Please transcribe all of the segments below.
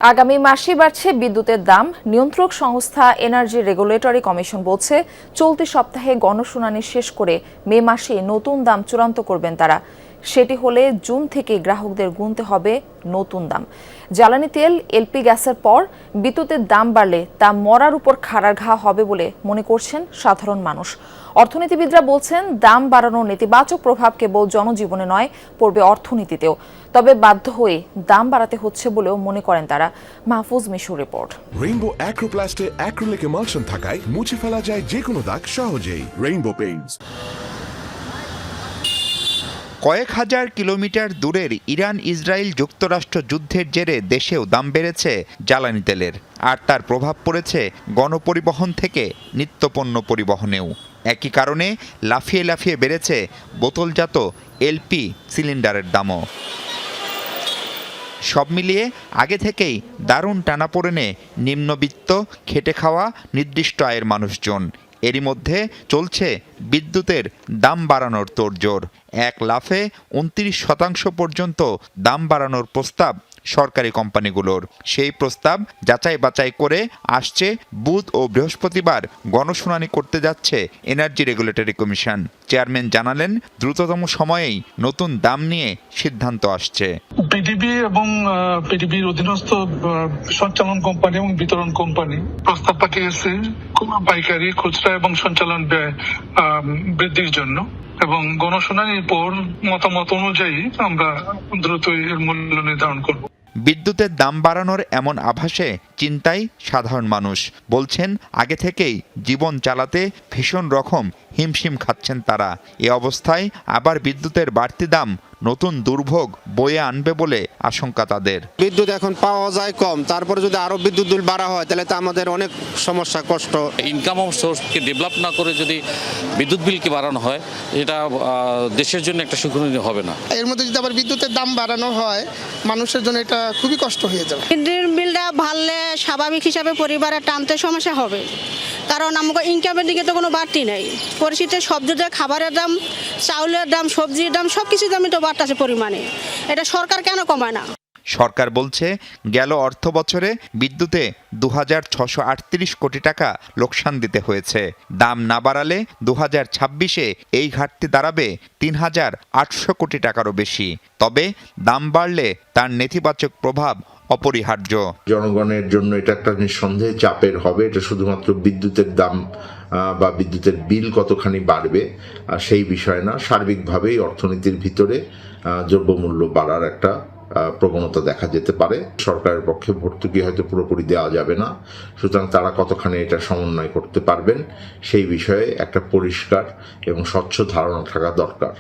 আগামী মাসে বাড়ছে বিদ্যুতের দাম। নিয়ন্ত্রক সংস্থা এনার্জি রেগুলেটরি কমিশন বলছে, চলতি সপ্তাহে গণশুনানি শেষ করে মে মাসে নতুন দাম চূড়ান্ত করবেন তারা। সেটি হলে জুন থেকে গ্রাহকদের গুনতে হবে নতুন দাম। জ্বালানি তেল, এলপি গ্যাসের পর বিদ্যুতের দাম বাড়লে তা মরার উপর খাড়ার ঘা হবে বলে মনে করছেন সাধারণ মানুষ। অর্থনীতিবিদরা বলছেন, দাম বাড়ানোর নেতিবাচক প্রভাব কেবল জনজীবনে নয়, পড়বে অর্থনীতিতেও। তবে বাধ্য হয়ে দাম বাড়াতে হচ্ছে বলেও মনে করেন তারা। মাহফুজ মিশুর রিপোর্ট। রেইনবো অ্যাক্রোপ্লাস্টে অ্যাক্রিলিক এমালশন থাকায় মুছে ফেলা যায় যে কোনো দাগ সহজেই। Rainbow Paints. কয়েক হাজার কিলোমিটার দূরের ইরান ইসরায়েল যুক্তরাষ্ট্র যুদ্ধের জেরে দেশেও দাম বেড়েছে জ্বালানি তেলের, আর তার প্রভাব পড়েছে গণপরিবহন থেকে নিত্যপণ্য পরিবহনেও। একই কারণে লাফিয়ে লাফিয়ে বেড়েছে বোতলজাত এলপি সিলিন্ডারের দামও। সব মিলিয়ে আগে থেকেই দারুণ টানাপোড়েনে নিম্নবিত্ত, খেটে খাওয়া, নির্দিষ্ট আয়ের মানুষজন। এরই মধ্যে চলছে বিদ্যুতের দাম বাড়ানোর তোড়জোড়। এক লাফে ২৯% পর্যন্ত দাম বাড়ানোর প্রস্তাব সরকারি কোম্পানিগুলোর। সেই প্রস্তাব যাচাই বাছাই করে আসছে বুধ ও বৃহস্পতিবার গণশুনানি করতে যাচ্ছে এনার্জি রেগুলেটরি কমিশন। চেয়ারম্যান জানালেন, দ্রুততম সময়েই নতুন দাম নিয়ে সিদ্ধান্ত আসছে। পিডিবি এবং পিডিবির অধীনস্থ সঞ্চালন কোম্পানি এবং বিতরণ কোম্পানি প্রস্তাব পাঠিয়েছে পাইকারি, খুচরা এবং সঞ্চালন ব্যয় বৃদ্ধির জন্য, এবং গণশুনানির পর মতামত অনুযায়ী আমরা দ্রুতই এর মূল্য নির্ধারণ করব। বিদ্যুতের দাম বাড়ানোর এমন আভাসে চিন্তায় সাধারণ মানুষ। বলছেন, আগে থেকেই জীবন চালাতে ভীষণ রকম হিমশিম খাচ্ছেন তারা। এ অবস্থায় আবার বিদ্যুতের বাড়তি দাম নতুন দুর্ভোগ বয়ে আনবে বলে আশঙ্কা তাদের। বিদ্যুৎ এখন পাওয়া যায় কম, তারপরে যদি আরো বিদ্যুৎ বিল বাড়া হয় তাহলে তো আমাদের অনেক সমস্যা, কষ্ট। ইনকাম সোর্সকে ডেভেলপ না করে যদি বিদ্যুৎ বিলকে বাড়ানো হয়, এটা দেশের জন্য একটা সুখনীয় হবে না। এর মধ্যে যদি আবার বিদ্যুতের দাম বাড়ানো হয়, মানুষের জন্য এটা খুবই কষ্ট হয়ে যাবে। বিদ্যুৎ বিলটা বাড়লে স্বাভাবিক হিসাবে পরিবারের টানতে সমস্যা হবে, কারণ আমাকে ইনকামের দিকে তো কোনো বাড়তি নেই। পরিস্থিতিতে সবজিতে খাবারের দাম, চাউলের দাম, সবজির দাম, সবকিছুর দামই তো বাড়তেছে পরিমাণে। এটা সরকার কেন কমায় না? সরকার বলছে, গেল অর্থ বছরে বিদ্যুতে ২৬৩৮ কোটি টাকা লোকসান দিতে হয়েছে। দাম না বাড়ালে ২০২৬-এ এই ঘাটতি দাঁড়াবে ৩৮০০ কোটি টাকারও বেশি। তবে দাম বাড়লে তার নেতিবাচক প্রভাব অপরিহার্য। জনগণের জন্য এটা একটা নিঃসন্দেহে চাপের হবে। এটা শুধুমাত্র বিদ্যুতের দাম বা বিদ্যুতের বিল কতখানি বাড়বে সেই বিষয় না, সার্বিকভাবেই অর্থনীতির ভিতরে দ্রব্যমূল্য বাড়ার একটা প্রবণতা দেখা যেতে পারে। সরকারের পক্ষে ভর্তুকি হয়তো পুরোপুরি দেওয়া যাবে না, সুতরাং তারা কতখানি এটা সমন্বয় করতে পারবেন সেই বিষয়ে একটা পরিষ্কার এবং স্বচ্ছ ধারণা থাকা দরকার।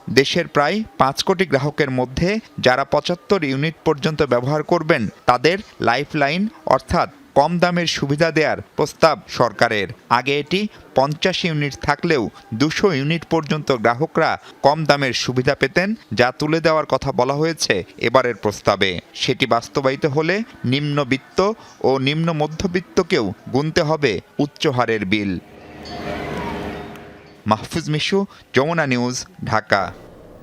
দেশের প্রায় ৫ কোটি গ্রাহকের মধ্যে যারা ৭৫ ইউনিট পর্যন্ত ব্যবহার করবেন, তাদের লাইফলাইন অর্থাৎ কম দামের সুবিধা দেওয়ার প্রস্তাব সরকারের। আগে এটি ৫০ ইউনিট থাকলেও ২০০ ইউনিট পর্যন্ত গ্রাহকরা কম দামের সুবিধা পেতেন, যা তুলে দেওয়ার কথা বলা হয়েছে এবারের প্রস্তাবে। সেটি বাস্তবায়িত হলে নিম্নবিত্ত ও নিম্ন মধ্যবিত্তকেও গুনতে হবে উচ্চ হারের বিল। মাহফুজ মিশু, যমুনা নিউজ, ঢাকা।